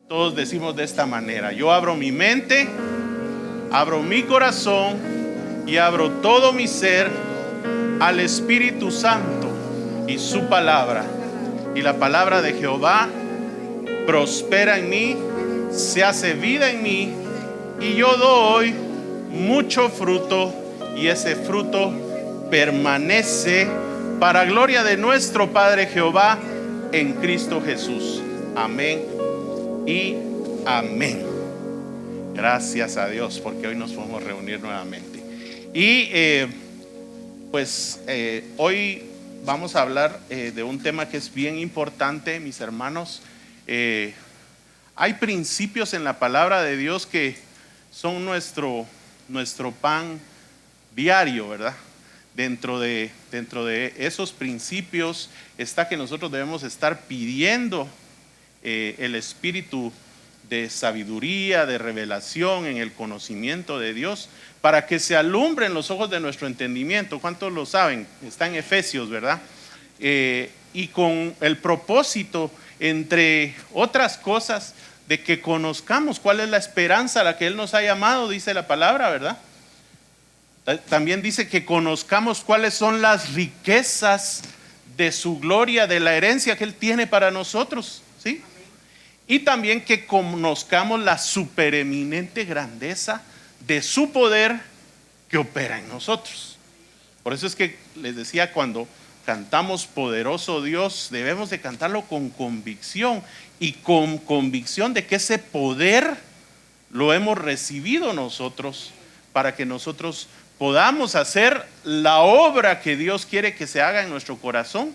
Todos decimos de esta manera: yo abro mi mente, abro mi corazón y abro todo mi ser al Espíritu Santo y su palabra. Y la palabra de Jehová prospera en mí, se hace vida en mí, y yo doy mucho fruto, y ese fruto permanece para gloria de nuestro Padre Jehová en Cristo Jesús. Amén y amén. Gracias a Dios porque hoy nos podemos reunir nuevamente. Y hoy vamos a hablar de un tema que es bien importante, mis hermanos. Hay principios en la palabra de Dios que son nuestro pan diario, ¿verdad? Dentro de esos principios está que nosotros debemos estar pidiendo el espíritu de sabiduría, de revelación en el conocimiento de Dios, para que se alumbren los ojos de nuestro entendimiento. ¿Cuántos lo saben? Está en Efesios, ¿verdad? Y con el propósito, entre otras cosas, de que conozcamos cuál es la esperanza a la que Él nos ha llamado, dice la palabra, ¿verdad? También dice que conozcamos cuáles son las riquezas de su gloria, de la herencia que Él tiene para nosotros, ¿sí? Y también que conozcamos la supereminente grandeza de su poder que opera en nosotros. Por eso es que les decía, cuando cantamos Poderoso Dios, debemos de cantarlo con convicción, y con convicción de que ese poder lo hemos recibido nosotros, para que nosotros podamos hacer la obra que Dios quiere que se haga en nuestro corazón.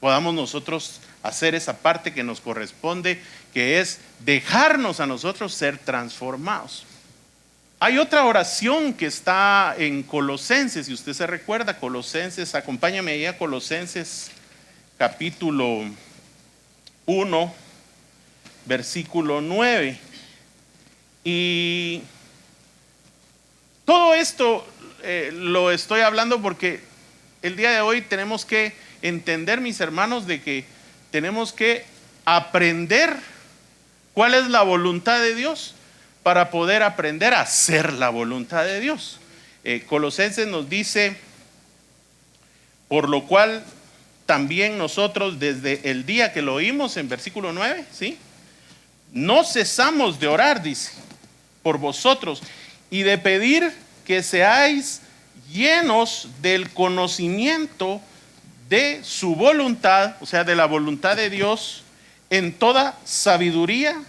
Podamos nosotros hacer esa parte que nos corresponde, que es dejarnos a nosotros ser transformados. Hay otra oración que está en Colosenses, si usted se recuerda, Colosenses, acompáñame ahí a Colosenses capítulo 1, versículo 9. Y todo esto lo estoy hablando porque el día de hoy tenemos que entender, mis hermanos, de que tenemos que aprender cuál es la voluntad de Dios para poder aprender a hacer la voluntad de Dios. Colosenses nos dice: por lo cual también nosotros, desde el día que lo oímos, en versículo 9, ¿sí? No cesamos de orar, dice, por vosotros, y de pedir que seáis llenos del conocimiento de su voluntad, o sea, de la voluntad de Dios, en toda sabiduría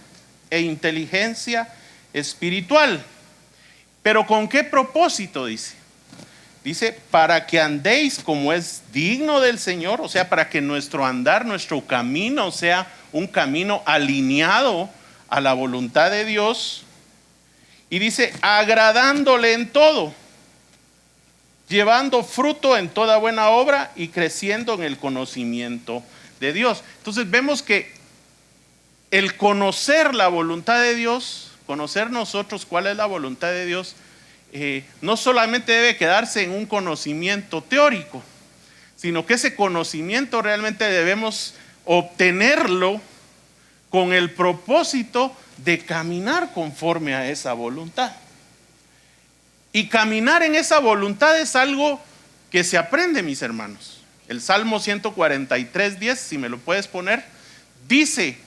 e inteligencia espiritual. Pero ¿con qué propósito? Dice, para que andéis como es digno del Señor, o sea, para que nuestro andar, nuestro camino sea un camino alineado a la voluntad de Dios. Y dice, agradándole en todo, llevando fruto en toda buena obra y creciendo en el conocimiento de Dios. Entonces vemos que el conocer la voluntad de Dios, conocer nosotros cuál es la voluntad de Dios, no solamente debe quedarse en un conocimiento teórico, sino que ese conocimiento realmente debemos obtenerlo con el propósito de caminar conforme a esa voluntad. Y caminar en esa voluntad es algo que se aprende, mis hermanos. El Salmo 143:10, si me lo puedes poner, dice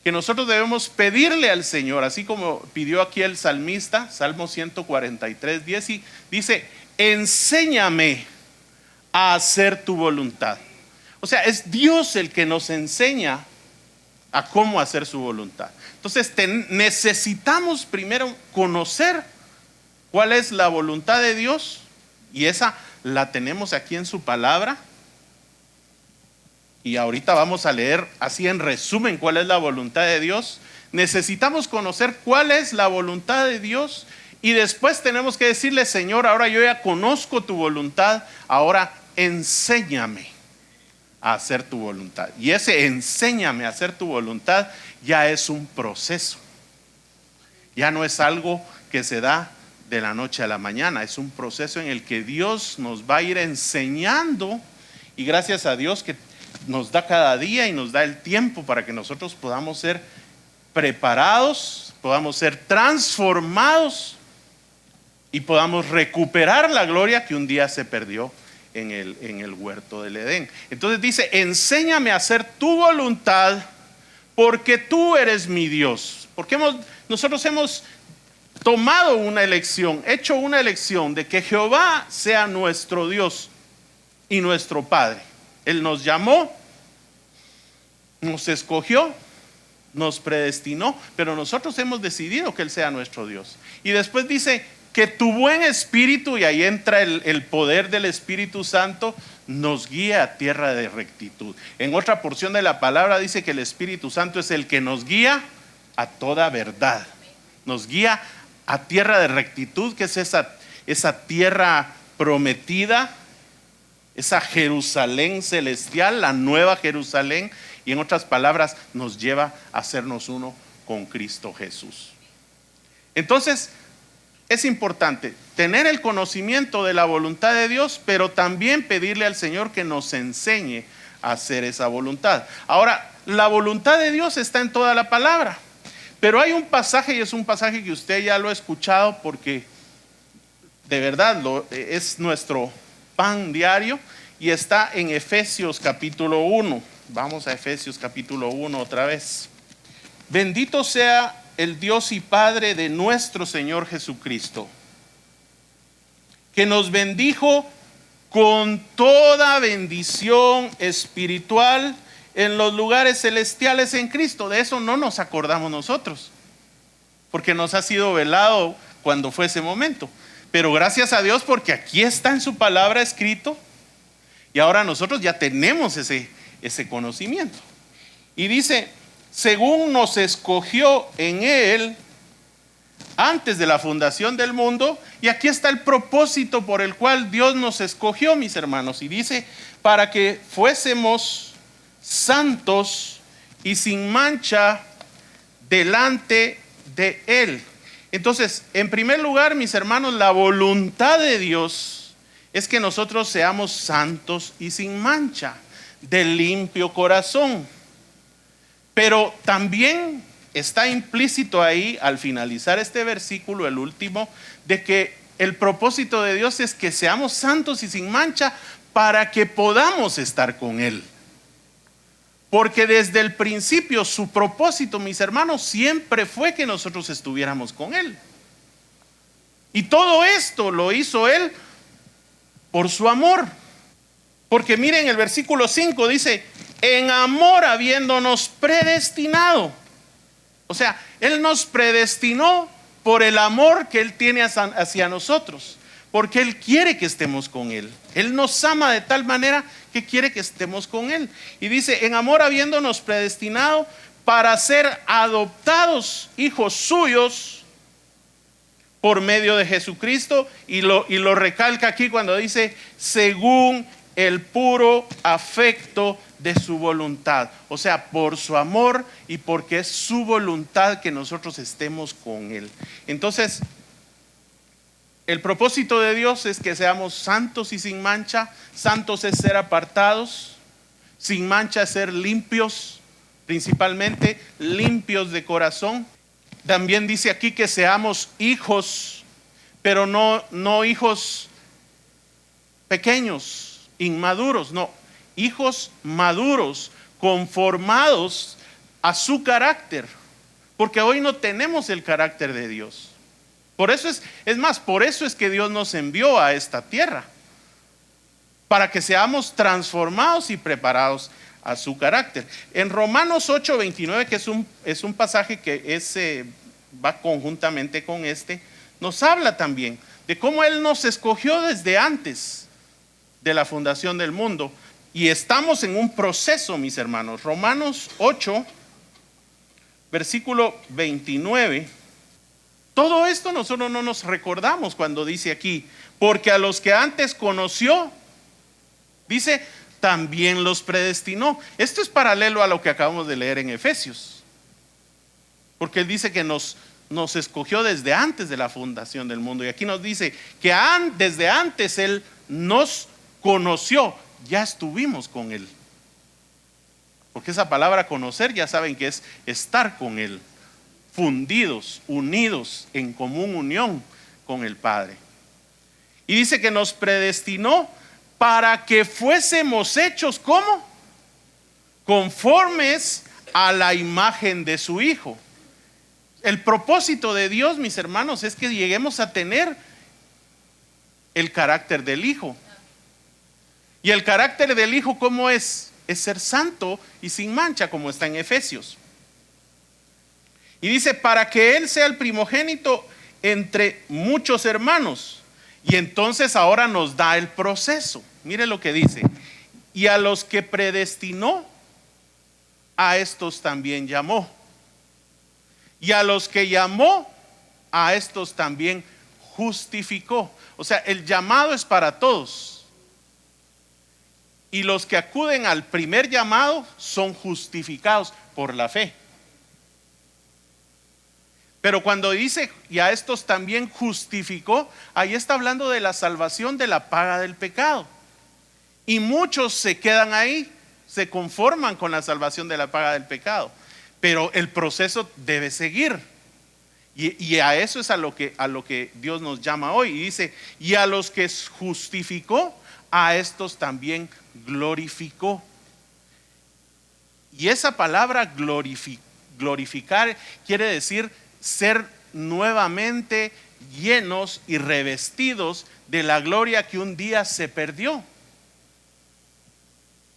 que nosotros debemos pedirle al Señor, así como pidió aquí el salmista, Salmo 143:10, y dice, enséñame a hacer tu voluntad. O sea, es Dios el que nos enseña a cómo hacer su voluntad. Entonces necesitamos primero conocer cuál es la voluntad de Dios, y esa la tenemos aquí en su palabra. Y ahorita vamos a leer así en resumen cuál es la voluntad de Dios. Necesitamos conocer cuál es la voluntad de Dios, y después tenemos que decirle, Señor, ahora yo ya conozco tu voluntad, ahora enséñame a hacer tu voluntad. Y ese enséñame a hacer tu voluntad ya es un proceso. Ya no es algo que se da de la noche a la mañana, es un proceso en el que Dios nos va a ir enseñando, y gracias a Dios que nos da cada día y nos da el tiempo para que nosotros podamos ser preparados, podamos ser transformados y podamos recuperar la gloria que un día se perdió en el huerto del Edén. Entonces dice, enséñame a hacer tu voluntad porque tú eres mi Dios. Porque nosotros hemos tomado una elección, hecho una elección de que Jehová sea nuestro Dios y nuestro Padre. Él nos llamó, nos escogió, nos predestinó, pero nosotros hemos decidido que Él sea nuestro Dios. Y después dice que tu buen espíritu, y ahí entra el poder del Espíritu Santo, nos guía a tierra de rectitud. En otra porción de la palabra dice que el Espíritu Santo es el que nos guía a toda verdad. Nos guía a tierra de rectitud, que es esa tierra prometida, esa Jerusalén celestial, la nueva Jerusalén, y en otras palabras nos lleva a hacernos uno con Cristo Jesús. Entonces es importante tener el conocimiento de la voluntad de Dios, pero también pedirle al Señor que nos enseñe a hacer esa voluntad. Ahora, la voluntad de Dios está en toda la palabra, pero hay un pasaje, y es un pasaje que usted ya lo ha escuchado porque de verdad es nuestro pan diario, y está en Efesios capítulo 1. Vamos a Efesios capítulo 1 otra vez. Bendito sea el Dios y Padre de nuestro Señor Jesucristo, que nos bendijo con toda bendición espiritual en los lugares celestiales en Cristo. De eso no nos acordamos nosotros, porque nos ha sido velado cuando fue ese momento. Pero gracias a Dios, porque aquí está en su palabra escrito, y ahora nosotros ya tenemos ese conocimiento. Y dice, según nos escogió en Él antes de la fundación del mundo, y aquí está el propósito por el cual Dios nos escogió, mis hermanos, y dice, para que fuésemos santos y sin mancha delante de Él. Entonces, en primer lugar, mis hermanos, la voluntad de Dios es que nosotros seamos santos y sin mancha, de limpio corazón. Pero también está implícito ahí, al finalizar este versículo, el último, de que el propósito de Dios es que seamos santos y sin mancha para que podamos estar con Él. Porque desde el principio su propósito, mis hermanos, siempre fue que nosotros estuviéramos con Él. Y todo esto lo hizo Él por su amor. Porque miren el versículo 5 dice, en amor habiéndonos predestinado. O sea, Él nos predestinó por el amor que Él tiene hacia nosotros. Porque Él quiere que estemos con Él. Él nos ama de tal manera que quiere que estemos con Él. Y dice, en amor habiéndonos predestinado para ser adoptados hijos suyos por medio de Jesucristo. Y lo recalca aquí cuando dice, según el puro afecto de su voluntad. O sea, por su amor y porque es su voluntad que nosotros estemos con Él. Entonces, el propósito de Dios es que seamos santos y sin mancha. Santos es ser apartados, sin mancha es ser limpios, principalmente limpios de corazón. También dice aquí que seamos hijos, pero no hijos pequeños, inmaduros, no, hijos maduros, conformados a su carácter, porque hoy no tenemos el carácter de Dios. Por eso por eso es que Dios nos envió a esta tierra, para que seamos transformados y preparados a su carácter. En Romanos 8:29, que es un pasaje que va conjuntamente con nos habla también de cómo Él nos escogió desde antes de la fundación del mundo. Y estamos en un proceso, mis hermanos. Romanos 8, versículo 29. Todo esto nosotros no nos recordamos cuando dice aquí, porque a los que antes conoció, dice, también los predestinó. Esto es paralelo a lo que acabamos de leer en Efesios, porque Él dice que nos escogió desde antes de la fundación del mundo, y aquí nos dice que desde antes Él nos conoció, ya estuvimos con Él. Porque esa palabra conocer ya saben que es estar con Él, fundidos, unidos en común unión con el Padre. Y dice que nos predestinó para que fuésemos hechos ¿cómo? Conformes a la imagen de su Hijo. El propósito de Dios, mis hermanos, es que lleguemos a tener el carácter del Hijo. Y el carácter del Hijo, ¿cómo es? Es ser santo y sin mancha, como está en Efesios. Y dice, para que Él sea el primogénito entre muchos hermanos. Y entonces ahora nos da el proceso. Mire lo que dice. Y a los que predestinó, a estos también llamó. Y a los que llamó, a estos también justificó. O sea, el llamado es para todos. Y los que acuden al primer llamado son justificados por la fe. Pero cuando dice, y a estos también justificó, ahí está hablando de la salvación de la paga del pecado. Y muchos se quedan ahí, se conforman con la salvación de la paga del pecado. Pero el proceso debe seguir. Y a eso es a lo que Dios nos llama hoy. Y dice, y a los que justificó, a estos también glorificó. Y esa palabra glorificar quiere decir ser nuevamente llenos y revestidos de la gloria que un día se perdió.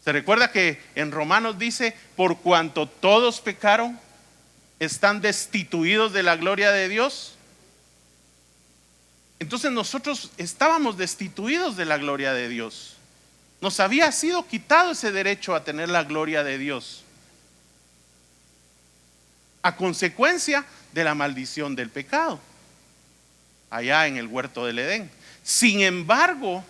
Se recuerda que en Romanos dice, por cuanto todos pecaron, están destituidos de la gloria de Dios. Entonces nosotros estábamos destituidos de la gloria de Dios. Nos había sido quitado ese derecho a tener la gloria de Dios, a consecuencia de la maldición del pecado, allá en el huerto del Edén. Sin embargo,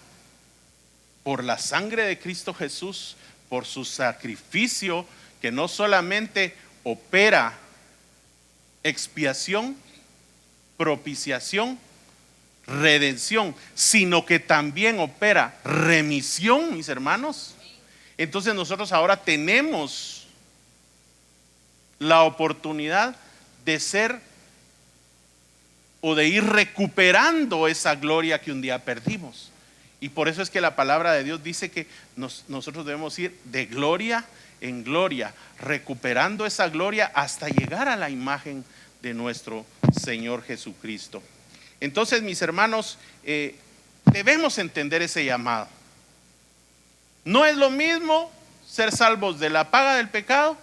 por la sangre de Cristo Jesús, por su sacrificio, que no solamente opera expiación, propiciación, redención, sino que también opera remisión, mis hermanos. Entonces nosotros ahora tenemos la oportunidad de ser o de ir recuperando esa gloria que un día perdimos. Y por eso es que la palabra de Dios dice que nosotros debemos ir de gloria en gloria, recuperando esa gloria hasta llegar a la imagen de nuestro Señor Jesucristo. Entonces, mis hermanos, debemos entender ese llamado. No es lo mismo ser salvos de la paga del pecado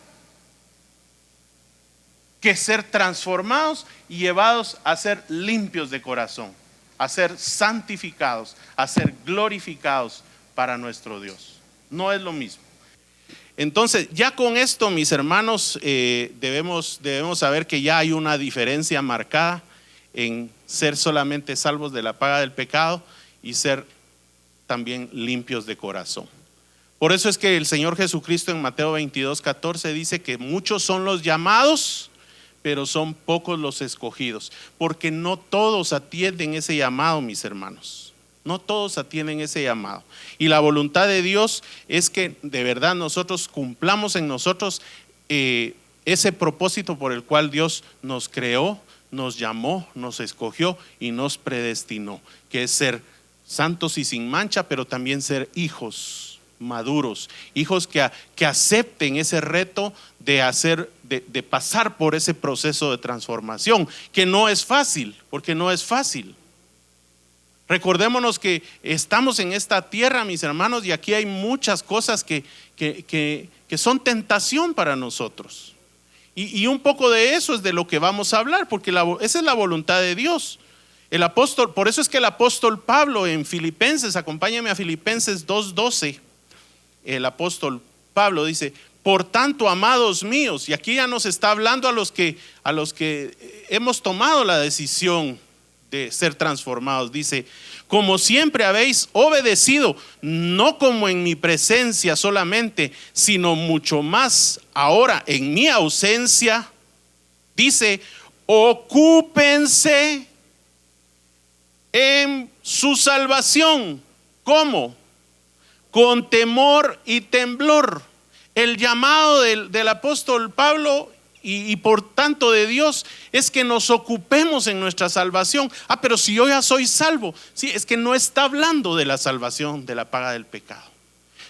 que ser transformados y llevados a ser limpios de corazón, a ser santificados, a ser glorificados para nuestro Dios. No es lo mismo. Entonces, ya con esto, mis hermanos, debemos saber que ya hay una diferencia marcada en ser solamente salvos de la paga del pecado y ser también limpios de corazón. Por eso es que el Señor Jesucristo en Mateo 22:14 dice que muchos son los llamados, pero son pocos los escogidos, porque no todos atienden ese llamado, mis hermanos. No todos atienden ese llamado. Y la voluntad de Dios es que de verdad nosotros cumplamos en nosotros ese propósito por el cual Dios nos creó, nos llamó, nos escogió y nos predestinó, que es ser santos y sin mancha, pero también ser hijos maduros, hijos que acepten ese reto de pasar por ese proceso de transformación, que no es fácil, porque no es fácil. Recordémonos que estamos en esta tierra, mis hermanos, y aquí hay muchas cosas que son tentación para nosotros. Y un poco de eso es de lo que vamos a hablar, porque esa es la voluntad de Dios. El apóstol, por eso es que el apóstol Pablo en Filipenses, acompáñame a Filipenses 2:12, el apóstol Pablo dice: por tanto, amados míos, y aquí ya nos está hablando a los que hemos tomado la decisión de ser transformados. Dice: como siempre habéis obedecido, no como en mi presencia solamente, sino mucho más ahora en mi ausencia. Dice: ocúpense en su salvación. ¿Cómo? Con temor y temblor, El llamado del apóstol Pablo y por tanto de Dios es que nos ocupemos en nuestra salvación. Pero si yo ya soy salvo, sí, es que no está hablando de la salvación de la paga del pecado,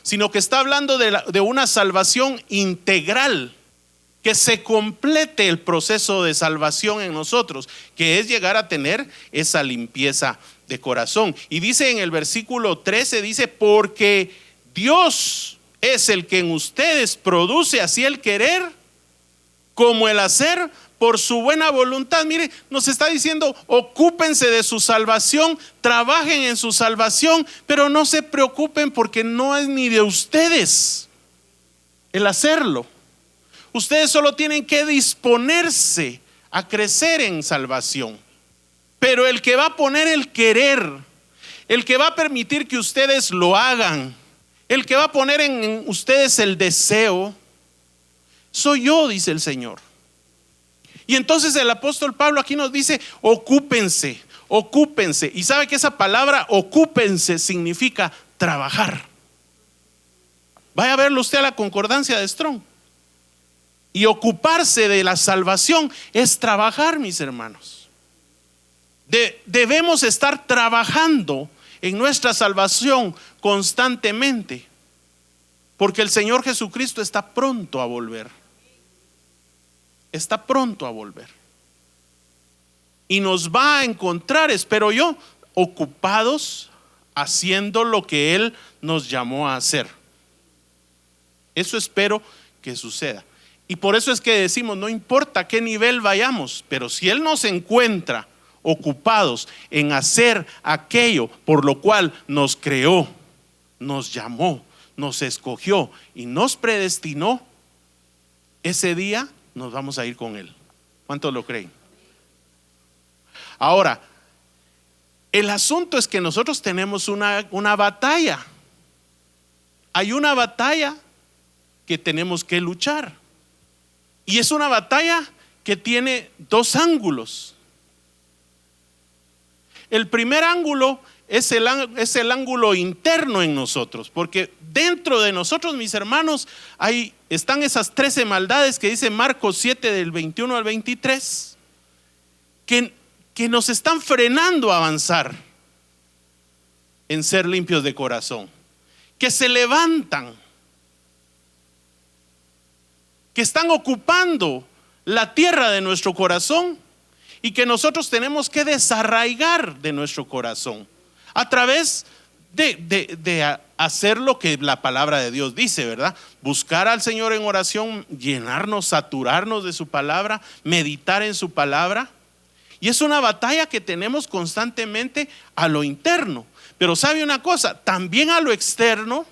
sino que está hablando de una salvación integral, que se complete el proceso de salvación en nosotros, que es llegar a tener esa limpieza de corazón. Y dice en el versículo 13, dice: porque Dios es el que en ustedes produce así el querer como el hacer por su buena voluntad. Mire, nos está diciendo: ocúpense de su salvación, trabajen en su salvación, pero no se preocupen porque no es ni de ustedes el hacerlo. Ustedes solo tienen que disponerse a crecer en salvación. Pero el que va a poner el querer, el que va a permitir que ustedes lo hagan, el que va a poner en ustedes el deseo, soy yo, dice el Señor. Y entonces el apóstol Pablo aquí nos dice: ocúpense, ocúpense. Y sabe que esa palabra ocúpense significa trabajar. Vaya a verlo usted a la concordancia de Strong. Y ocuparse de la salvación es trabajar, mis hermanos. Debemos estar trabajando en nuestra salvación constantemente, porque el Señor Jesucristo está pronto a volver. Está pronto a volver. Y nos va a encontrar, espero yo, ocupados haciendo lo que Él nos llamó a hacer. Eso espero que suceda. Y por eso es que decimos: no importa qué nivel vayamos, pero si Él nos encuentra ocupados en hacer aquello por lo cual nos creó, nos llamó, nos escogió y nos predestinó, ese día nos vamos a ir con Él. ¿Cuántos lo creen? Ahora, el asunto es que nosotros tenemos una batalla. Hay una batalla que tenemos que luchar. Y es una batalla que tiene dos ángulos. El primer ángulo es el ángulo interno en nosotros, porque dentro de nosotros, mis hermanos, están esas 13 maldades que dice Marcos 7 del 21 al 23, que nos están frenando a avanzar en ser limpios de corazón, que se levantan, que están ocupando la tierra de nuestro corazón y que nosotros tenemos que desarraigar de nuestro corazón a través de hacer lo que la palabra de Dios dice, ¿verdad? Buscar al Señor en oración, llenarnos, saturarnos de su palabra, meditar en su palabra. Y es una batalla que tenemos constantemente a lo interno. Pero ¿sabe una cosa? También a lo externo,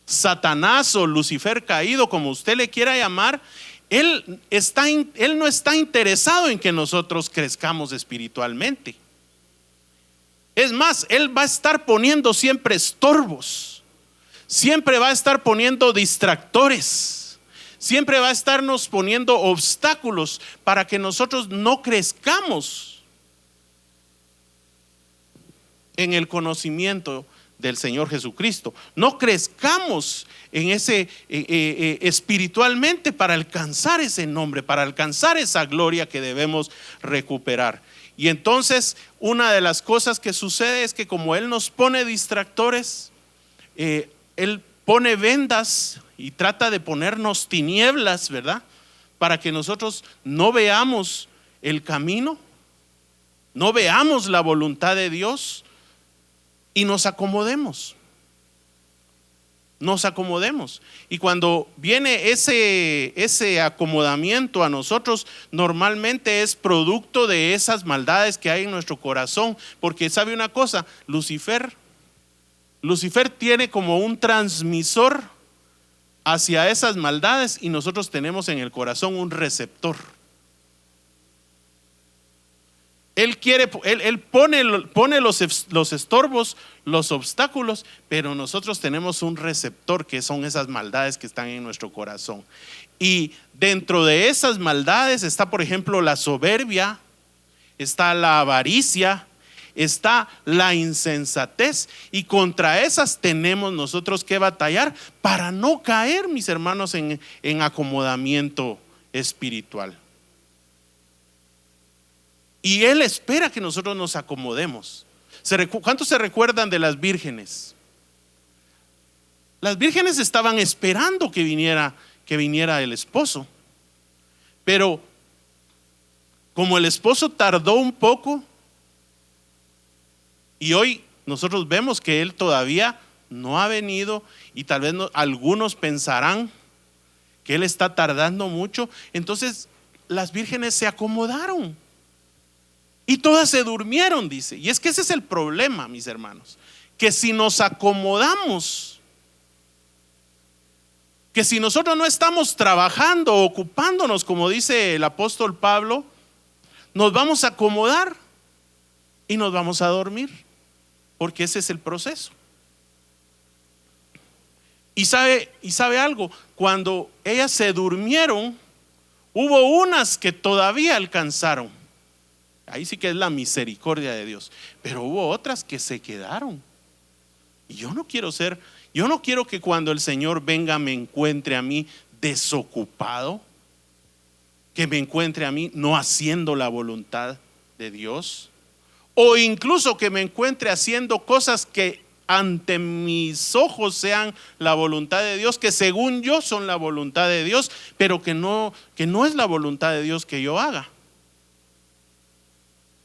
Satanás o Lucifer caído, como usted le quiera llamar, él no está interesado en que nosotros crezcamos espiritualmente. Es más, él va a estar poniendo siempre estorbos, siempre va a estar poniendo distractores, siempre va a estarnos poniendo obstáculos para que nosotros no crezcamos en el conocimiento del Señor Jesucristo, no crezcamos en ese espiritualmente para alcanzar ese nombre, para alcanzar esa gloria que debemos recuperar. Y entonces una de las cosas que sucede es que como Él nos pone distractores, Él pone vendas y trata de ponernos tinieblas, ¿verdad? Para que nosotros no veamos el camino, no veamos la voluntad de Dios y nos acomodemos. Y cuando viene ese acomodamiento a nosotros, normalmente es producto de esas maldades que hay en nuestro corazón. Porque sabe una cosa, Lucifer tiene como un transmisor hacia esas maldades y nosotros tenemos en el corazón un receptor. Él pone los estorbos, los obstáculos, pero nosotros tenemos un receptor que son esas maldades que están en nuestro corazón. Y dentro de esas maldades está, por ejemplo, la soberbia, está la avaricia, está la insensatez, y contra esas tenemos nosotros que batallar para no caer, mis hermanos, en acomodamiento espiritual. Y Él espera que nosotros nos acomodemos. ¿Cuántos se recuerdan de las vírgenes? Las vírgenes estaban esperando que viniera el esposo, pero como el esposo tardó un poco, y hoy nosotros vemos que él todavía no ha venido, y tal vez algunos pensarán que él está tardando mucho, entonces las vírgenes se acomodaron y todas se durmieron, dice. Y es que ese es el problema, mis hermanos, que si nos acomodamos, que si nosotros no estamos trabajando, ocupándonos, como dice el apóstol Pablo, nos vamos a acomodar y nos vamos a dormir, porque ese es el proceso. Y sabe algo, cuando ellas se durmieron, hubo unas que todavía alcanzaron. Ahí sí que es la misericordia de Dios. Pero hubo otras que se quedaron. Y yo no quiero que cuando el Señor venga me encuentre a mí desocupado, que me encuentre a mí no haciendo la voluntad de Dios, o incluso que me encuentre haciendo cosas que ante mis ojos sean la voluntad de Dios, que según yo son la voluntad de Dios, pero que no es la voluntad de Dios que yo haga.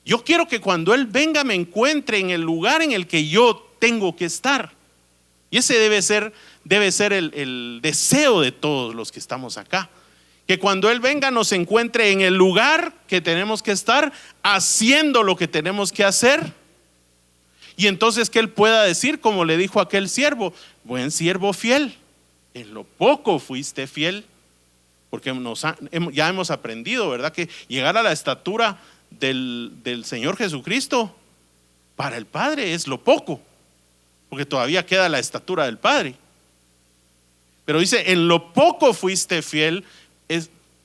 Yo quiero que cuando Él venga me encuentre en el lugar en el que yo tengo que estar. Y ese debe ser el deseo de todos los que estamos acá. Que cuando Él venga nos encuentre en el lugar que tenemos que estar, haciendo lo que tenemos que hacer. Y entonces que Él pueda decir, como le dijo aquel siervo: buen siervo fiel, en lo poco fuiste fiel. Porque ya hemos aprendido, ¿verdad?, que llegar a la estatura del Señor Jesucristo para el Padre es lo poco, porque todavía queda la estatura del Padre. Pero dice: en lo poco fuiste fiel,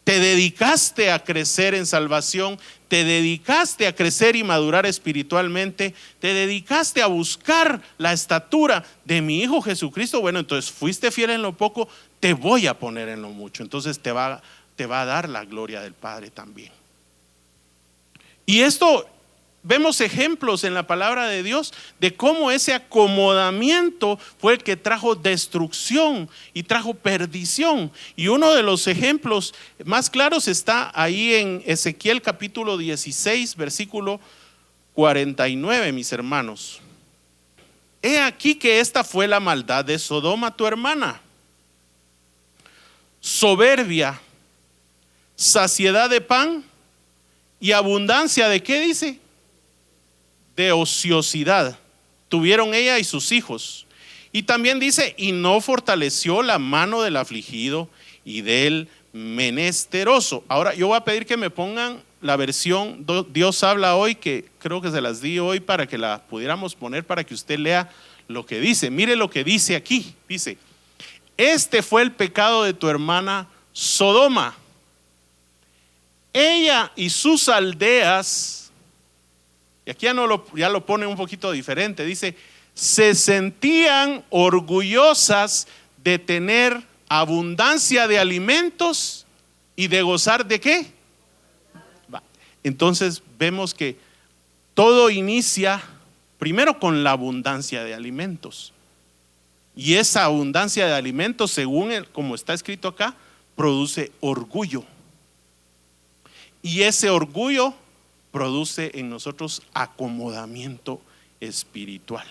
te dedicaste a crecer en salvación, te dedicaste a crecer y madurar espiritualmente, te dedicaste a buscar la estatura de mi Hijo Jesucristo. Bueno, entonces fuiste fiel en lo poco, te voy a poner en lo mucho. Entonces te va a dar la gloria del Padre también. Y esto, vemos ejemplos en la palabra de Dios de cómo ese acomodamiento fue el que trajo destrucción y trajo perdición. Y uno de los ejemplos más claros está ahí en Ezequiel capítulo 16, versículo 49, mis hermanos. He aquí que esta fue la maldad de Sodoma, tu hermana: soberbia, saciedad de pan y abundancia de, ¿qué dice?, de ociosidad tuvieron ella y sus hijos. Y también dice: y no fortaleció la mano del afligido y del menesteroso. Ahora yo voy a pedir que me pongan la versión Dios habla hoy, que creo que se las di hoy para que la pudiéramos poner, para que usted lea lo que dice. Mire lo que dice aquí. Dice: este fue el pecado de tu hermana Sodoma. Ella y sus aldeas, y aquí ya lo pone un poquito diferente, dice: se sentían orgullosas de tener abundancia de alimentos y de gozar de ¿qué? Entonces vemos que todo inicia primero con la abundancia de alimentos. Y esa abundancia de alimentos, según como está escrito acá, produce orgullo. Y ese orgullo produce en nosotros acomodamiento espiritual.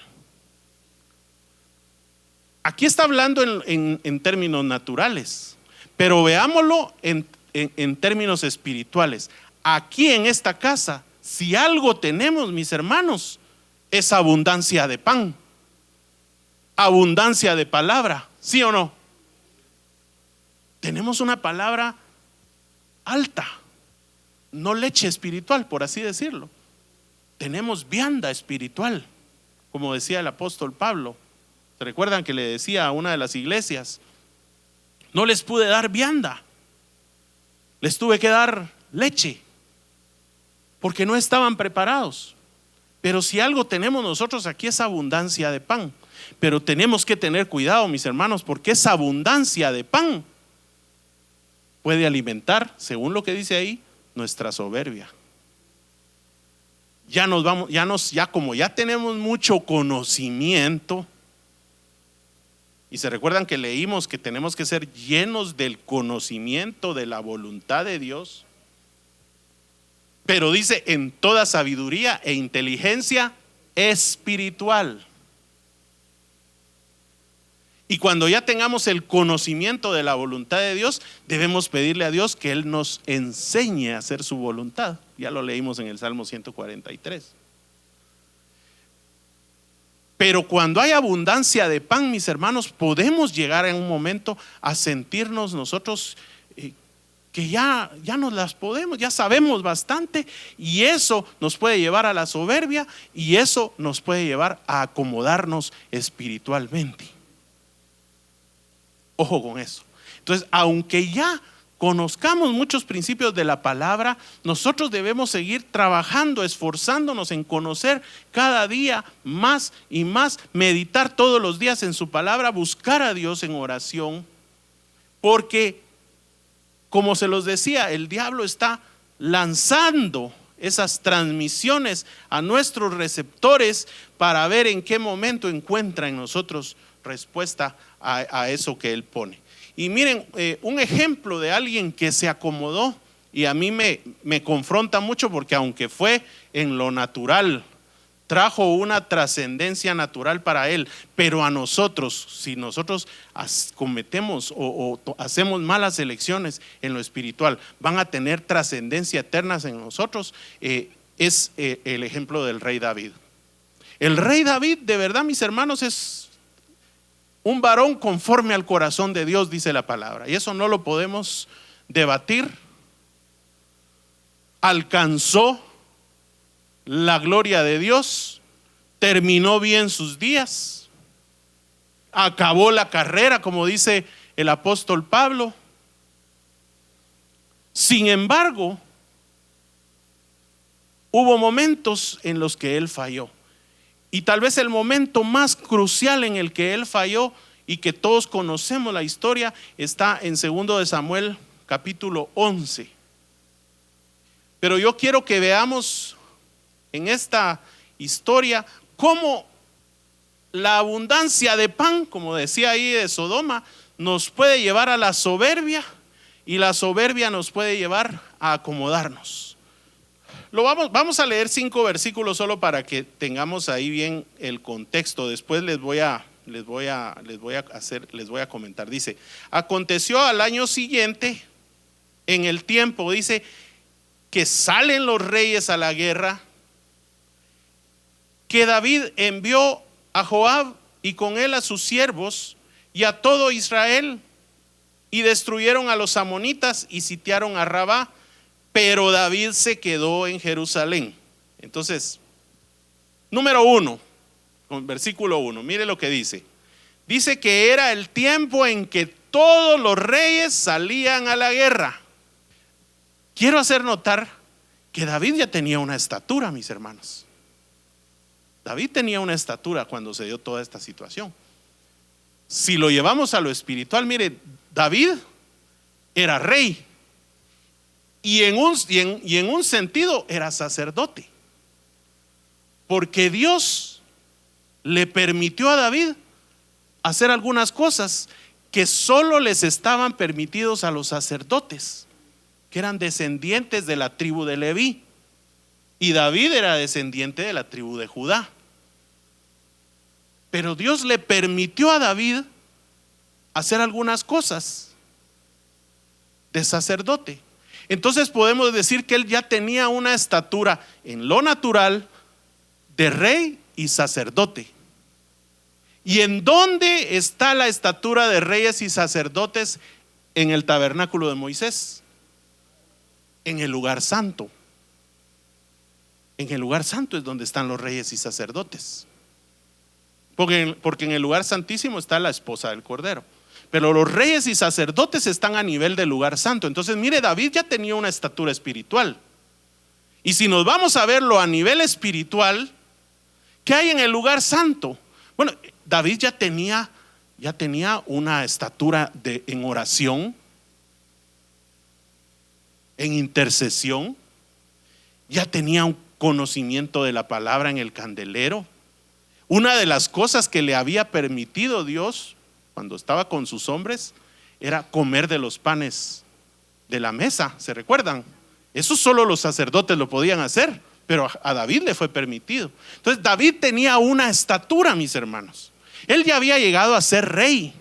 Aquí está hablando en términos naturales, pero veámoslo en términos espirituales. Aquí en esta casa, si algo tenemos, mis hermanos, es abundancia de pan, abundancia de palabra, ¿sí o no? Tenemos una palabra alta, no leche espiritual, por así decirlo. Tenemos vianda espiritual, como decía el apóstol Pablo. ¿Se recuerdan que le decía a una de las iglesias: no les pude dar vianda, les tuve que dar leche, porque no estaban preparados? Pero si algo tenemos nosotros aquí es abundancia de pan. Pero tenemos que tener cuidado, mis hermanos, porque esa abundancia de pan puede alimentar, según lo que dice ahí, nuestra soberbia. Ya como ya tenemos mucho conocimiento, y se recuerdan que leímos que tenemos que ser llenos del conocimiento de la voluntad de Dios, pero dice en toda sabiduría e inteligencia espiritual. Y cuando ya tengamos el conocimiento de la voluntad de Dios, debemos pedirle a Dios que Él nos enseñe a hacer su voluntad. Ya lo leímos en el Salmo 143. Pero cuando hay abundancia de pan, mis hermanos, podemos llegar en un momento a sentirnos nosotros que ya nos las podemos, ya sabemos bastante, y eso nos puede llevar a la soberbia, y eso nos puede llevar a acomodarnos espiritualmente. Ojo con eso. Entonces, aunque ya conozcamos muchos principios de la palabra, nosotros debemos seguir trabajando, esforzándonos en conocer cada día más y más, meditar todos los días en su palabra, buscar a Dios en oración, porque, como se los decía, el diablo está lanzando esas transmisiones a nuestros receptores para ver en qué momento encuentra en nosotros respuesta a eso que él pone. Y miren, un ejemplo de alguien que se acomodó, y a mí me confronta mucho, porque aunque fue en lo natural, trajo una trascendencia natural para él, pero a nosotros, si nosotros cometemos o hacemos malas elecciones en lo espiritual, van a tener trascendencia eterna en nosotros. Es el ejemplo del rey David. El rey David, de verdad, mis hermanos, es un varón conforme al corazón de Dios, dice la palabra, y eso no lo podemos debatir. Alcanzó la gloria de Dios, terminó bien sus días, acabó la carrera, como dice el apóstol Pablo. Sin embargo, hubo momentos en los que él falló. Y tal vez el momento más crucial en el que él falló, y que todos conocemos la historia, está en 2 de Samuel capítulo 11. Pero yo quiero que veamos en esta historia cómo la abundancia de pan, como decía ahí de Sodoma, nos puede llevar a la soberbia, y la soberbia nos puede llevar a acomodarnos. Vamos a leer 5 versículos solo para que tengamos ahí bien el contexto. Después les voy a comentar. Dice: aconteció al año siguiente, en el tiempo, dice, que salen los reyes a la guerra, que David envió a Joab y con él a sus siervos y a todo Israel, y destruyeron a los amonitas y sitiaron a Rabá. Pero David se quedó en Jerusalén. Entonces, número 1, versículo 1, mire lo que dice. Dice que era el tiempo en que todos los reyes salían a la guerra. Quiero hacer notar que David ya tenía una estatura, mis hermanos. David tenía una estatura cuando se dio toda esta situación. Si lo llevamos a lo espiritual, mire, David era rey. Y en un sentido era sacerdote, porque Dios le permitió a David hacer algunas cosas que solo les estaban permitidos a los sacerdotes, que eran descendientes de la tribu de Leví, y David era descendiente de la tribu de Judá. Pero Dios le permitió a David hacer algunas cosas de sacerdote. Entonces podemos decir que él ya tenía una estatura en lo natural de rey y sacerdote. ¿Y en dónde está la estatura de reyes y sacerdotes? En el tabernáculo de Moisés, en el lugar santo. En el lugar santo es donde están los reyes y sacerdotes, porque en el lugar santísimo está la esposa del Cordero. Pero los reyes y sacerdotes están a nivel del lugar santo. Entonces, mire, David ya tenía una estatura espiritual. Y si nos vamos a verlo a nivel espiritual, ¿Qué hay en el lugar santo? Bueno, David ya tenía una estatura en oración, en intercesión, ya tenía un conocimiento de la palabra en el candelero. Una de las cosas que le había permitido Dios cuando estaba con sus hombres era comer de los panes de la mesa, ¿se recuerdan? Eso solo los sacerdotes lo podían hacer, pero a David le fue permitido. Entonces David tenía una estatura, mis hermanos. Él ya había llegado a ser rey.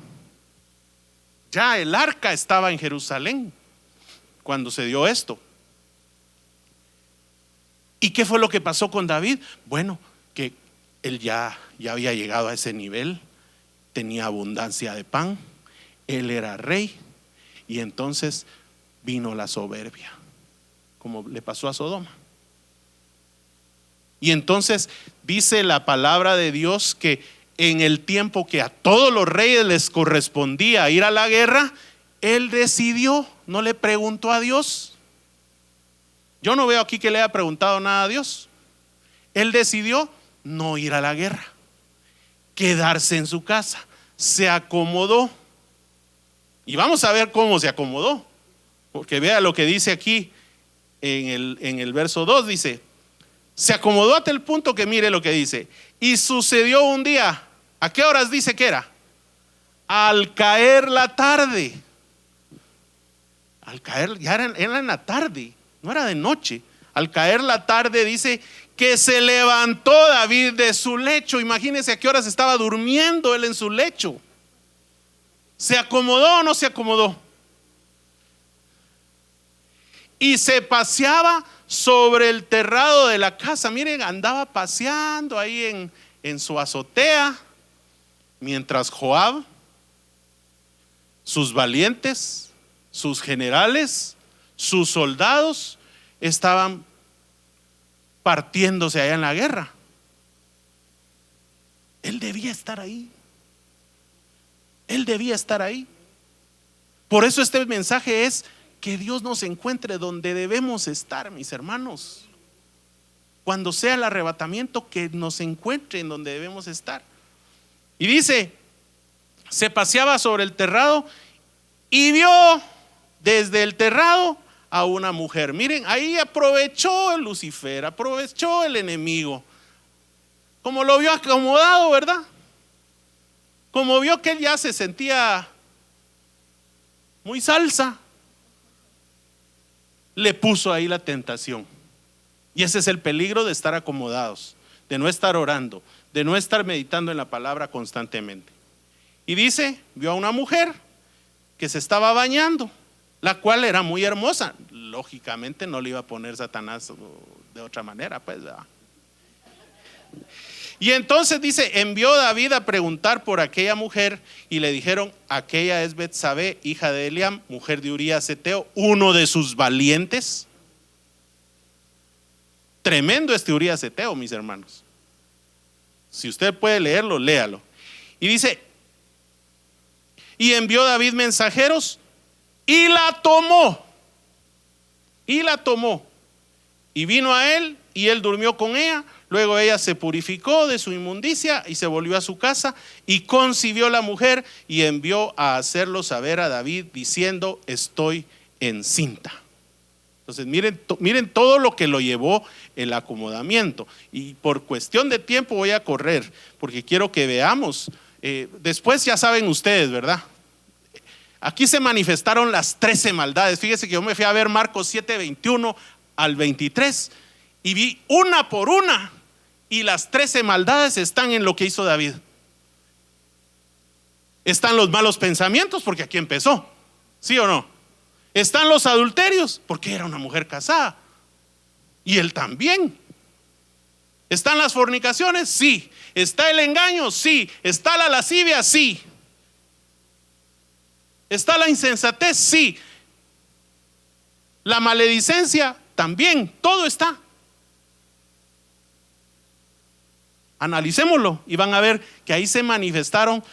Ya el arca estaba en Jerusalén cuando se dio esto. ¿Y qué fue lo que pasó con David? Bueno, que él ya había llegado a ese nivel, tenía abundancia de pan, él era rey, y entonces vino la soberbia, como le pasó a Sodoma. Y entonces dice la palabra de Dios que en el tiempo que a todos los reyes les correspondía ir a la guerra, él decidió, no le preguntó a Dios. Yo no veo aquí que le haya preguntado nada a Dios. Él decidió no ir a la guerra, quedarse en su casa, se acomodó. Y vamos a ver cómo se acomodó, porque vea lo que dice aquí en el verso 2, dice: se acomodó hasta el punto que mire lo que dice. Y sucedió un día, ¿a qué horas dice que era? Al caer la tarde. Al caer, ya era en la tarde, no era de noche. Al caer la tarde dice que se levantó David de su lecho. Imagínense a qué horas estaba durmiendo él en su lecho. ¿Se acomodó o no se acomodó? Y se paseaba sobre el terrado de la casa. Miren, andaba paseando ahí en su azotea, mientras Joab, sus valientes, sus generales, sus soldados estaban partiéndose allá en la guerra. Él debía estar ahí. Él debía estar ahí. Por eso este mensaje es que Dios nos encuentre donde debemos estar, mis hermanos. Cuando sea el arrebatamiento, que nos encuentre en donde debemos estar. Y dice: se paseaba sobre el terrado y vio desde el terrado a una mujer. Miren, ahí aprovechó el Lucifer, aprovechó el enemigo. Como lo vio acomodado, ¿verdad? Como vio que él ya se sentía muy salsa, le puso ahí la tentación. Y ese es el peligro de estar acomodados, de no estar orando, de no estar meditando en la palabra constantemente. Y dice, vio a una mujer que se estaba bañando, la cual era muy hermosa. Lógicamente no le iba a poner Satanás de otra manera, pues, ¿verdad? Y entonces dice: envió David a preguntar por aquella mujer, y le dijeron: aquella es Betsabé, hija de Eliam, mujer de Urías Heteo, uno de sus valientes. Tremendo este Urías Heteo, mis hermanos. Si usted puede leerlo, léalo. Y dice: y envió David mensajeros y la tomó. Y la tomó. Y vino a él, y él durmió con ella. Luego ella se purificó de su inmundicia y se volvió a su casa, y concibió la mujer, y envió a hacerlo saber a David diciendo: estoy encinta. Entonces miren todo lo que lo llevó el acomodamiento. Y por cuestión de tiempo voy a correr, porque quiero que veamos. Después ya saben ustedes, ¿verdad? Aquí se manifestaron las 13 maldades. Fíjese que yo me fui a ver Marcos 7, 21 al 23, y vi una por una, y las 13 maldades están en lo que hizo David. Están los malos pensamientos, porque aquí empezó, ¿sí o no? Están los adulterios, porque era una mujer casada, y él también. ¿Están las fornicaciones? Sí. ¿Está el engaño? Sí. ¿Está la lascivia? Sí. ¿Está la insensatez? Sí. La maledicencia también. Todo está. Analicémoslo y van a ver que ahí se manifestaron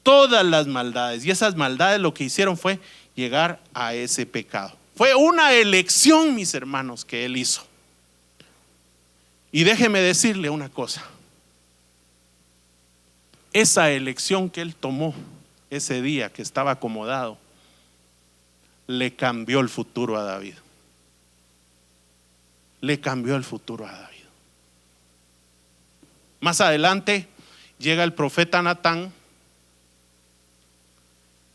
todas las maldades, y esas maldades lo que hicieron fue llegar a ese pecado. Fue una elección, mis hermanos, que él hizo. Y déjeme decirle una cosa: esa elección que él tomó ese día que estaba acomodado, le cambió el futuro a David. Le cambió el futuro a David. Más adelante llega el profeta Natán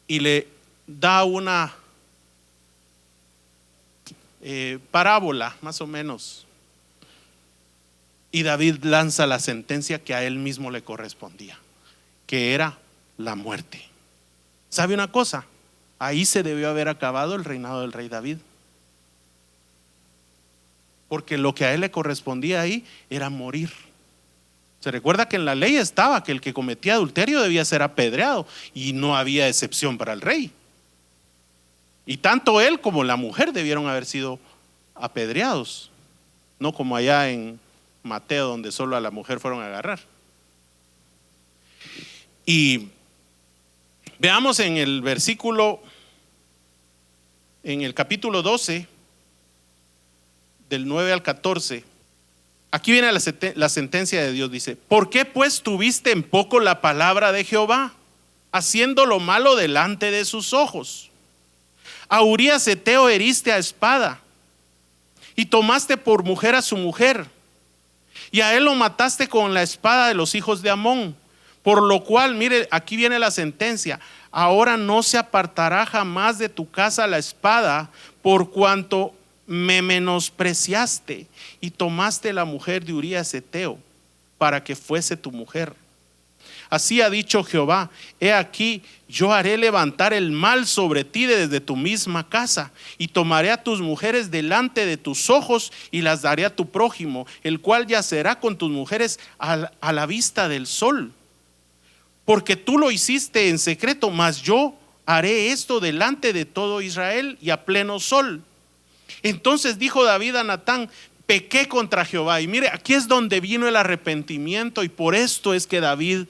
y le da una parábola, más o menos. Y David lanza la sentencia que a él mismo le correspondía, que era la muerte. ¿Sabe una cosa? Ahí se debió haber acabado el reinado del rey David. Porque lo que a él le correspondía ahí era morir. Se recuerda que en la ley estaba que el que cometía adulterio debía ser apedreado y no había excepción para el rey. Y tanto él como la mujer debieron haber sido apedreados, no como allá en Mateo, donde solo a la mujer fueron a agarrar. Y veamos en el versículo, en el capítulo 12, del 9 al 14. Aquí viene la sentencia de Dios. Dice: ¿por qué pues tuviste en poco la palabra de Jehová, haciendo lo malo delante de sus ojos? A Urías Heteo heriste a espada, y tomaste por mujer a su mujer, y a él lo mataste con la espada de los hijos de Amón. Por lo cual, mire, aquí viene la sentencia: ahora no se apartará jamás de tu casa la espada, por cuanto me menospreciaste y tomaste la mujer de Urías Heteo para que fuese tu mujer. Así ha dicho Jehová: he aquí, yo haré levantar el mal sobre ti desde tu misma casa, y tomaré a tus mujeres delante de tus ojos y las daré a tu prójimo, el cual yacerá con tus mujeres a la vista del sol. Porque tú lo hiciste en secreto, mas yo haré esto delante de todo Israel y a pleno sol. Entonces dijo David a Natán: pequé contra Jehová. Y mire, aquí es donde vino el arrepentimiento, y por esto es que David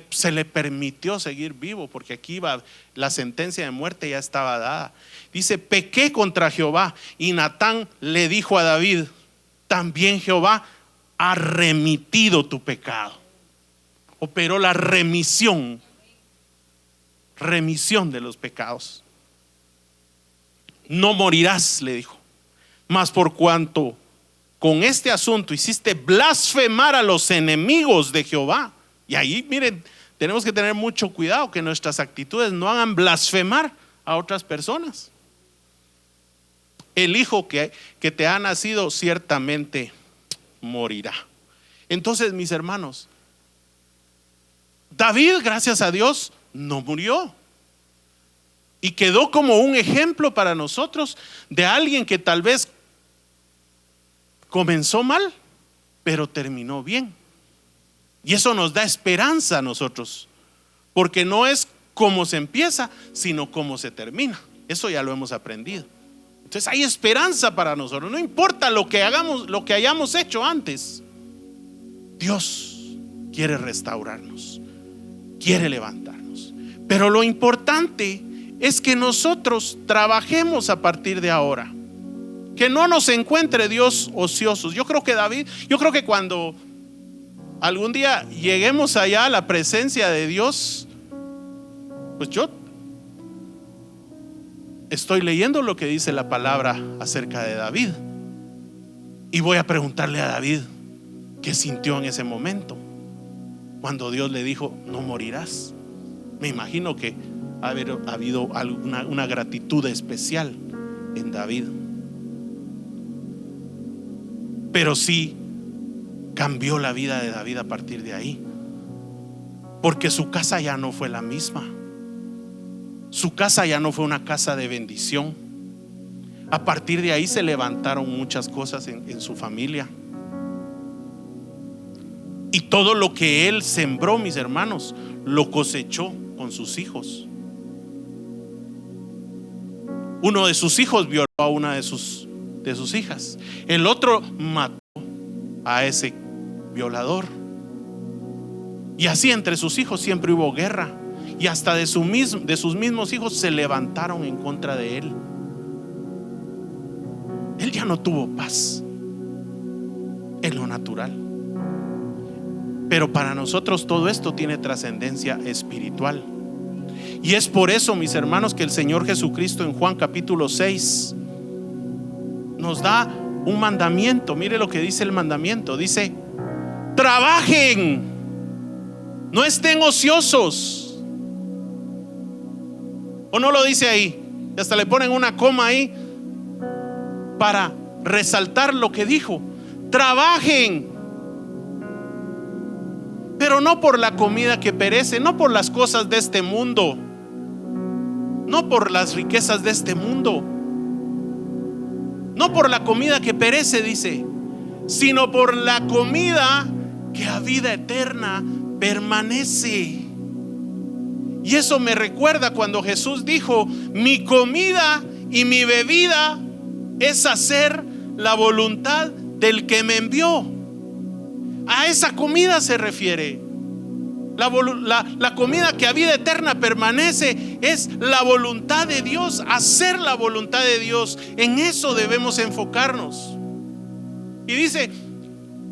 se le permitió seguir vivo, porque aquí la sentencia de muerte ya estaba dada. Dice: pequé contra Jehová. Y Natán le dijo a David: también Jehová ha remitido tu pecado. Operó la remisión de los pecados. No morirás, le dijo, mas por cuanto con este asunto hiciste blasfemar a los enemigos de Jehová. Y ahí, miren, tenemos que tener mucho cuidado que nuestras actitudes no hagan blasfemar a otras personas. El hijo que te ha nacido ciertamente morirá. Entonces, mis hermanos, David, gracias a Dios, no murió. Y quedó como un ejemplo para nosotros de alguien que tal vez comenzó mal, pero terminó bien. Y eso nos da esperanza a nosotros, porque no es cómo se empieza, sino cómo se termina. Eso ya lo hemos aprendido. Entonces hay esperanza para nosotros. No importa lo que hagamos, lo que hayamos hecho antes. Dios quiere restaurarnos, quiere levantarnos. Pero lo importante es que nosotros trabajemos a partir de ahora, que no nos encuentre Dios ociosos. Yo creo que cuando algún día lleguemos allá a la presencia de Dios, pues yo estoy leyendo lo que dice la palabra acerca de David, y voy a preguntarle a David qué sintió en ese momento cuando Dios le dijo: no morirás. Me imagino que ha habido una gratitud especial en David. Pero sí cambió la vida de David a partir de ahí, porque su casa ya no fue la misma. Su casa ya no fue una casa de bendición. A partir de ahí se levantaron muchas cosas en su familia. Y todo lo que él sembró, mis hermanos, lo cosechó con sus hijos. Uno de sus hijos violó a una de sus hijas. El otro mató a ese violador. Y así entre sus hijos siempre hubo guerra. Y hasta de sus mismos hijos se levantaron en contra de él. Él ya no tuvo paz en lo natural. Pero para nosotros todo esto tiene trascendencia espiritual. Y es por eso, mis hermanos, que el Señor Jesucristo en Juan capítulo 6 nos da un mandamiento. Mire lo que dice el mandamiento. Dice: trabajen, no estén ociosos. ¿O no lo dice ahí? Hasta le ponen una coma ahí para resaltar lo que dijo. Trabajen, pero no por la comida que perece, no por las cosas de este mundo, no por las riquezas de este mundo, no por la comida que perece, dice, sino por la comida que a vida eterna permanece. Y eso me recuerda cuando Jesús dijo: mi comida y mi bebida es hacer la voluntad del que me envió. A esa comida se refiere. La comida que a vida eterna permanece es la voluntad de Dios, hacer la voluntad de Dios. En eso debemos enfocarnos. Y dice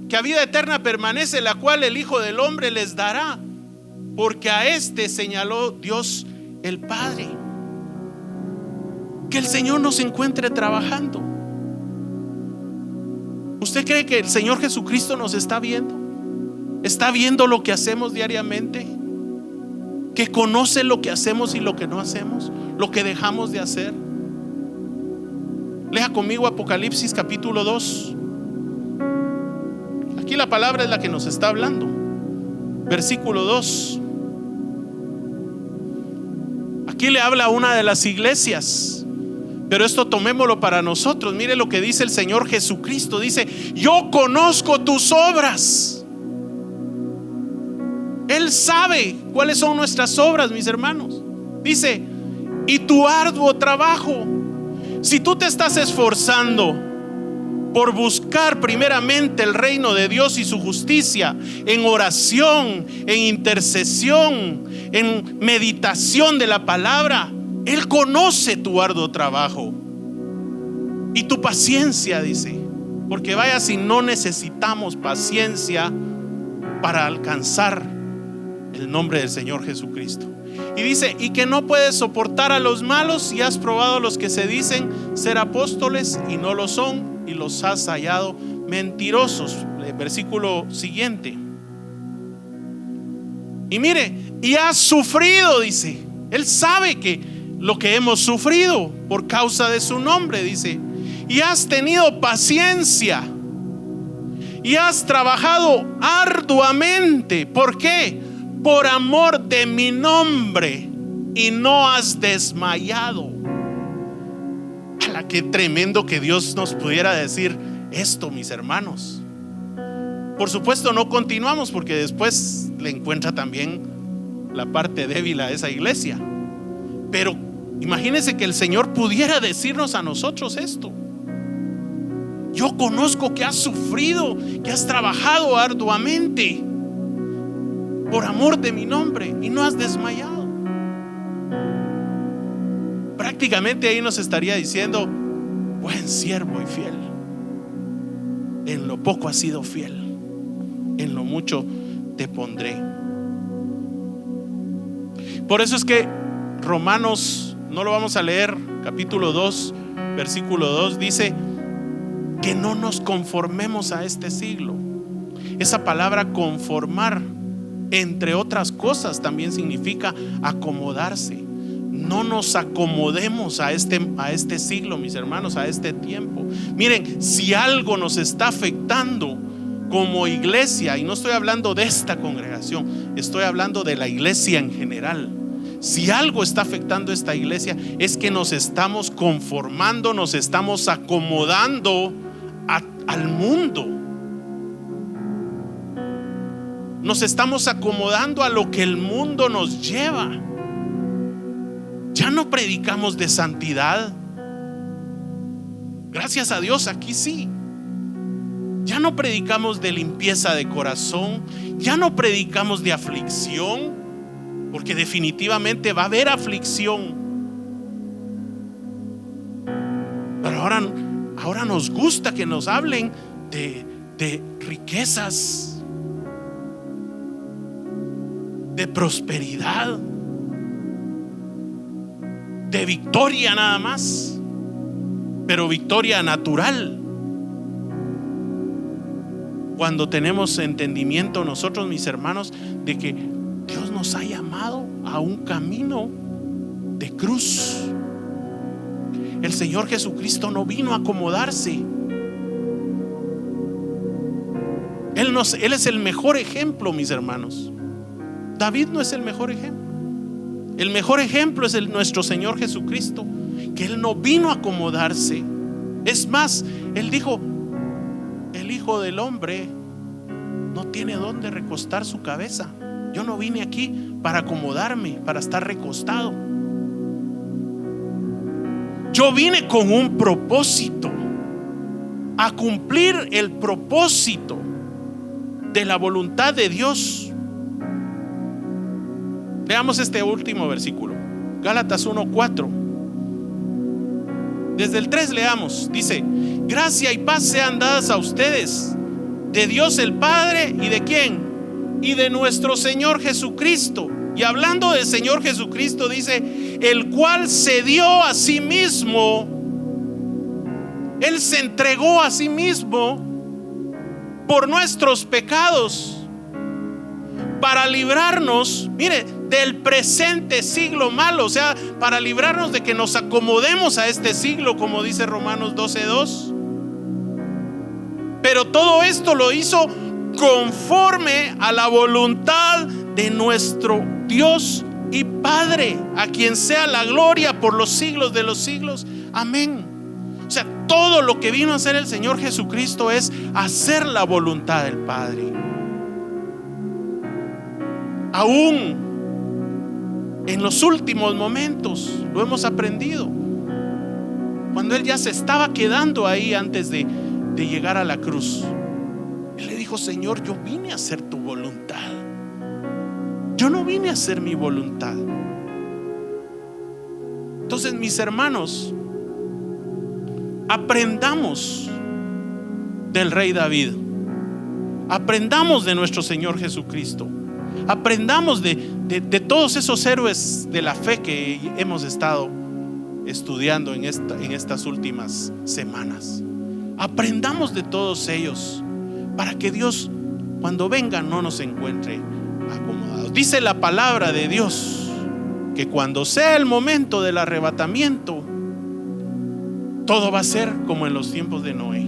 que a vida eterna permanece, la cual el Hijo del Hombre les dará, porque a este señaló Dios el Padre. Que el Señor nos encuentre trabajando. ¿Usted cree que el Señor Jesucristo nos está viendo? ¿Está viendo lo que hacemos diariamente? ¿Que conoce lo que hacemos y lo que no hacemos? ¿Lo que dejamos de hacer? Lea conmigo Apocalipsis capítulo 2. Aquí la palabra es la que nos está hablando. Versículo 2. Aquí le habla a una de las iglesias, pero esto tomémoslo para nosotros. Mire lo que dice el Señor Jesucristo. Dice: yo conozco tus obras. Él sabe cuáles son nuestras obras, mis hermanos. Dice: y tu arduo trabajo. Si tú te estás esforzando por buscar primeramente el reino de Dios y su justicia, en oración, en intercesión, en meditación de la palabra, Él conoce tu arduo trabajo y tu paciencia, dice. Porque vaya si no necesitamos paciencia para alcanzar el nombre del Señor Jesucristo. Y dice: y que no puedes soportar a los malos, y has probado a los que se dicen ser apóstoles y no lo son, y los has hallado mentirosos. El versículo siguiente. Y mire, y has sufrido, dice. Él sabe que lo que hemos sufrido por causa de su nombre, dice. Y has tenido paciencia y has trabajado arduamente. ¿Por qué? Por amor de mi nombre, y no has desmayado. ¡Hala, qué tremendo que Dios nos pudiera decir esto, mis hermanos! Por supuesto no continuamos, porque después le encuentra también la parte débil a esa iglesia. Pero imagínense que el Señor pudiera decirnos a nosotros esto: yo conozco que has sufrido, que has trabajado arduamente por amor de mi nombre, y no has desmayado. Prácticamente ahí nos estaría diciendo: buen siervo y fiel, en lo poco has sido fiel, en lo mucho te pondré. Por eso es que Romanos, no lo vamos a leer, capítulo 2, versículo 2, dice que no nos conformemos a este siglo. Esa palabra conformar, entre otras cosas, también significa acomodarse. No nos acomodemos a este siglo, mis hermanos, a este tiempo. Miren, si algo nos está afectando como iglesia, y no estoy hablando de esta congregación, estoy hablando de la iglesia en general. Si algo está afectando a esta iglesia, es que nos estamos conformando, nos estamos acomodando al mundo. Nos estamos acomodando a lo que el mundo nos lleva. Ya no predicamos de santidad. Gracias a Dios, aquí sí. Ya no predicamos de limpieza de corazón. Ya no predicamos de aflicción, porque definitivamente va a haber aflicción. Pero ahora nos gusta que nos hablen de riquezas. de prosperidad, de victoria nada más, pero victoria natural. Cuando tenemos entendimiento nosotros, mis hermanos, de que Dios nos ha llamado a un camino de cruz. El Señor Jesucristo no vino a acomodarse. Él es el mejor ejemplo, mis hermanos. David no es el mejor ejemplo. El mejor ejemplo es nuestro Señor Jesucristo, que Él no vino a acomodarse. Es más, Él dijo: el Hijo del Hombre no tiene dónde recostar su cabeza. Yo no vine aquí para acomodarme, para estar recostado. Yo vine con un propósito, a cumplir el propósito de la voluntad de Dios. Veamos este último versículo, Gálatas 1:4. Desde el 3 leamos. Dice: gracia y paz sean dadas a ustedes de Dios el Padre. ¿Y de quién? Y de nuestro Señor Jesucristo. Y hablando del Señor Jesucristo, dice: el cual se dio a sí mismo. Él se entregó a sí mismo por nuestros pecados, para librarnos, mire, del presente siglo malo. O sea, para librarnos de que nos acomodemos a este siglo, como dice Romanos 12:2. Pero todo esto lo hizo conforme a la voluntad de nuestro Dios y Padre, a quien sea la gloria por los siglos de los siglos. Amén. O sea, todo lo que vino a hacer el Señor Jesucristo es hacer la voluntad del Padre. Aún en los últimos momentos lo hemos aprendido. Cuando Él ya se estaba quedando ahí antes de llegar a la cruz, Él le dijo: Señor, yo vine a hacer tu voluntad. Yo no vine a hacer mi voluntad. Entonces, mis hermanos, aprendamos del rey David. Aprendamos de nuestro Señor Jesucristo. Aprendamos de todos esos héroes de la fe que hemos estado estudiando en estas últimas semanas. Aprendamos de todos ellos, para que Dios, cuando venga, no nos encuentre acomodados. Dice la palabra de Dios que cuando sea el momento del arrebatamiento, todo va a ser como en los tiempos de Noé.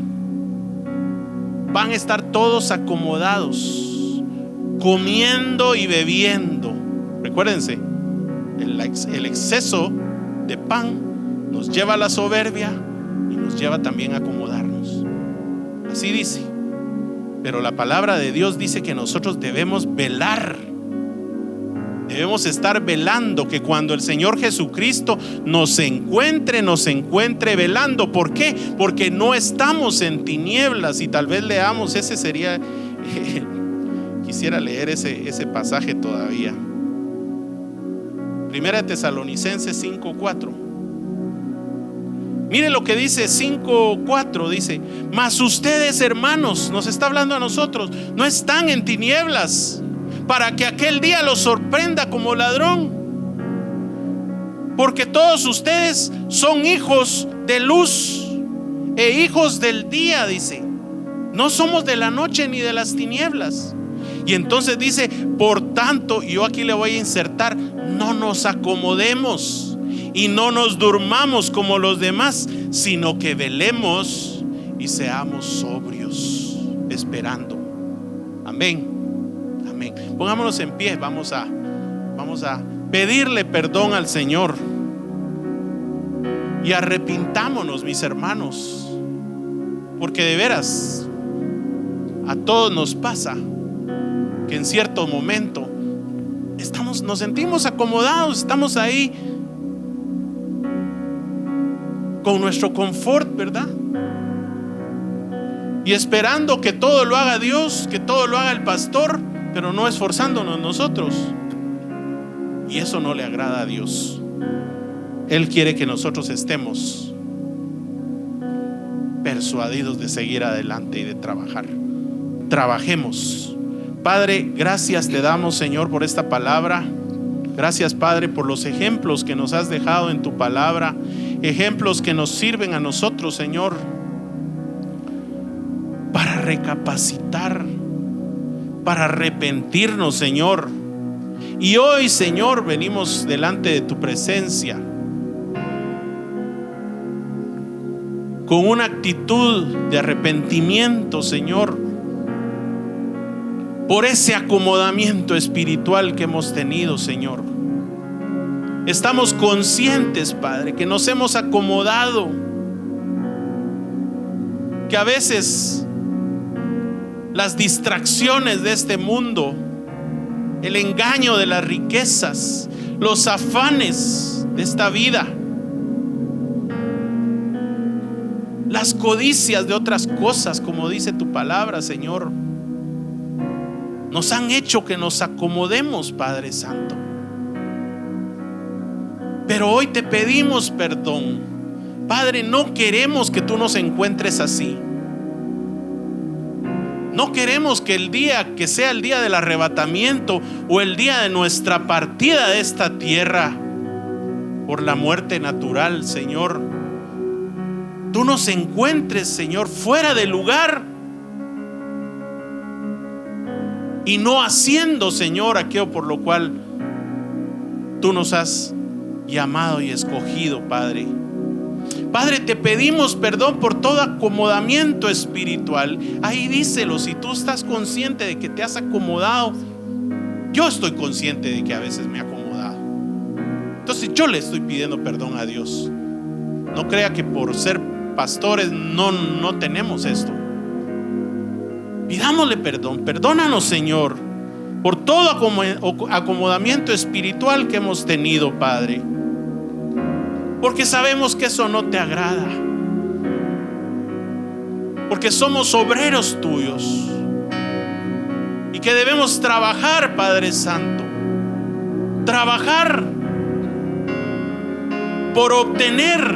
Van a estar todos acomodados, comiendo y bebiendo. Recuérdense, el exceso de pan nos lleva a la soberbia y nos lleva también a acomodarnos. Así dice. Pero la palabra de Dios dice que nosotros debemos velar. Debemos estar velando, que cuando el Señor Jesucristo nos encuentre velando. ¿Por qué? Porque no estamos en tinieblas. Y tal vez leamos, ese sería, quisiera leer ese pasaje todavía. Primera de Tesalonicenses 5:4. Mire lo que dice 5:4, dice: mas ustedes, hermanos, nos está hablando a nosotros, no están en tinieblas, para que aquel día los sorprenda como ladrón. Porque todos ustedes son hijos de luz e hijos del día, dice. No somos de la noche ni de las tinieblas. Y entonces dice: por tanto, y yo aquí le voy a insertar, no nos acomodemos y no nos durmamos como los demás, sino que velemos y seamos sobrios, esperando. Amén. Amén. Pongámonos en pie. Vamos a pedirle perdón al Señor y arrepintámonos, mis hermanos, porque de veras a todos nos pasa que en cierto momento nos sentimos acomodados, estamos ahí con nuestro confort, ¿verdad? Y esperando que todo lo haga Dios, que todo lo haga el pastor, pero no esforzándonos nosotros. Y eso no le agrada a Dios. Él quiere que nosotros estemos persuadidos de seguir adelante y de trabajar. Trabajemos, Padre, gracias te damos, Señor, por esta palabra. Gracias, Padre, por los ejemplos que nos has dejado en tu palabra, ejemplos que nos sirven a nosotros, Señor, para recapacitar, para arrepentirnos, Señor. Y hoy, Señor, venimos delante de tu presencia con una actitud de arrepentimiento, Señor, por ese acomodamiento espiritual que hemos tenido, Señor. Estamos conscientes, Padre, que nos hemos acomodado, que a veces las distracciones de este mundo, el engaño de las riquezas, los afanes de esta vida, las codicias de otras cosas, como dice tu palabra, Señor, nos han hecho que nos acomodemos, Padre Santo. Pero hoy te pedimos perdón, Padre. No queremos que tú nos encuentres así. No queremos que el día que sea el día del arrebatamiento o el día de nuestra partida de esta tierra por la muerte natural, Señor, tú nos encuentres, Señor, fuera de lugar y no haciendo, Señor, aquello por lo cual tú nos has llamado y escogido, Padre. Padre, te pedimos perdón por todo acomodamiento espiritual. Ahí díselo, si tú estás consciente de que te has acomodado. Yo estoy consciente de que a veces me he acomodado. Entonces yo le estoy pidiendo perdón a Dios. No crea que por ser pastores no tenemos esto. Pidámosle perdón. Perdónanos, Señor, por todo acomodamiento espiritual que hemos tenido, Padre, porque sabemos que eso no te agrada, porque somos obreros tuyos y que debemos trabajar, Padre Santo, trabajar por obtener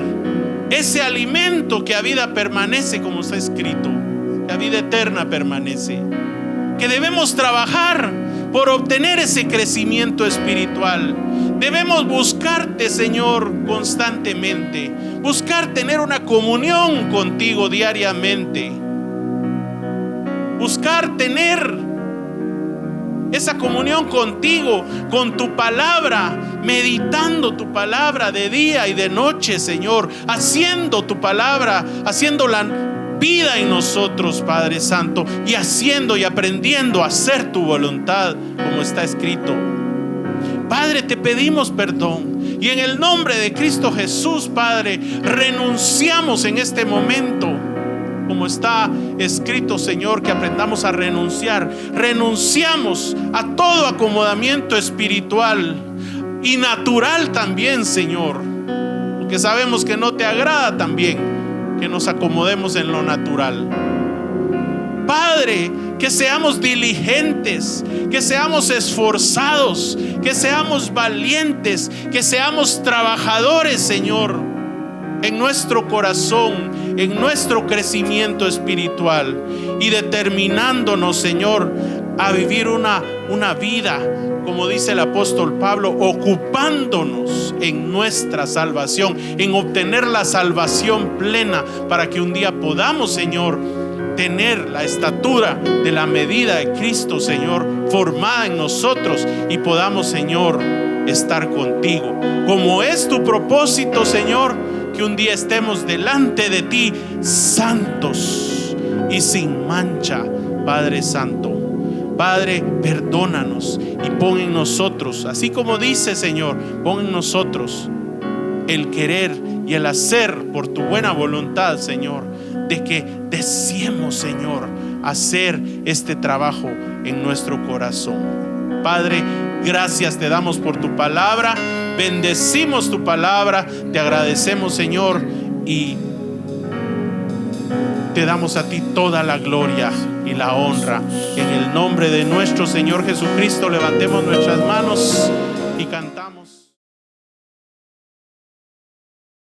ese alimento que a vida permanece, como está escrito, que a vida eterna permanece. Que debemos trabajar por obtener ese crecimiento espiritual. Debemos buscarte, Señor, constantemente. Buscar tener una comunión contigo diariamente. Buscar tener esa comunión contigo, con tu palabra, meditando tu palabra de día y de noche, Señor, haciendo tu palabra, haciendo la vida en nosotros, Padre Santo, y haciendo y aprendiendo a hacer tu voluntad, como está escrito. Padre, te pedimos perdón y en el nombre de Cristo Jesús, Padre, renunciamos en este momento, como está escrito, Señor, que aprendamos a renunciar. Renunciamos a todo acomodamiento espiritual y natural también, Señor, porque sabemos que no te agrada también que nos acomodemos en lo natural. Padre, que seamos diligentes, que seamos esforzados, que seamos valientes, que seamos trabajadores, Señor, en nuestro corazón, en nuestro crecimiento espiritual, y determinándonos, Señor, a vivir una vida, como dice el apóstol Pablo, ocupándonos en nuestra salvación, en obtener la salvación plena, para que un día podamos, Señor, tener la estatura de la medida de Cristo, Señor, formada en nosotros, y podamos, Señor, estar contigo, como es tu propósito, Señor, que un día estemos delante de ti santos y sin mancha, Padre Santo. Padre, perdónanos y pon en nosotros, así como dice, Señor, pon en nosotros el querer y el hacer por tu buena voluntad, Señor, de que deseemos, Señor, hacer este trabajo en nuestro corazón. Padre, gracias te damos por tu palabra, bendecimos tu palabra, te agradecemos, Señor, y te damos a ti toda la gloria y la honra. En el nombre de nuestro Señor Jesucristo, levantemos nuestras manos y cantemos.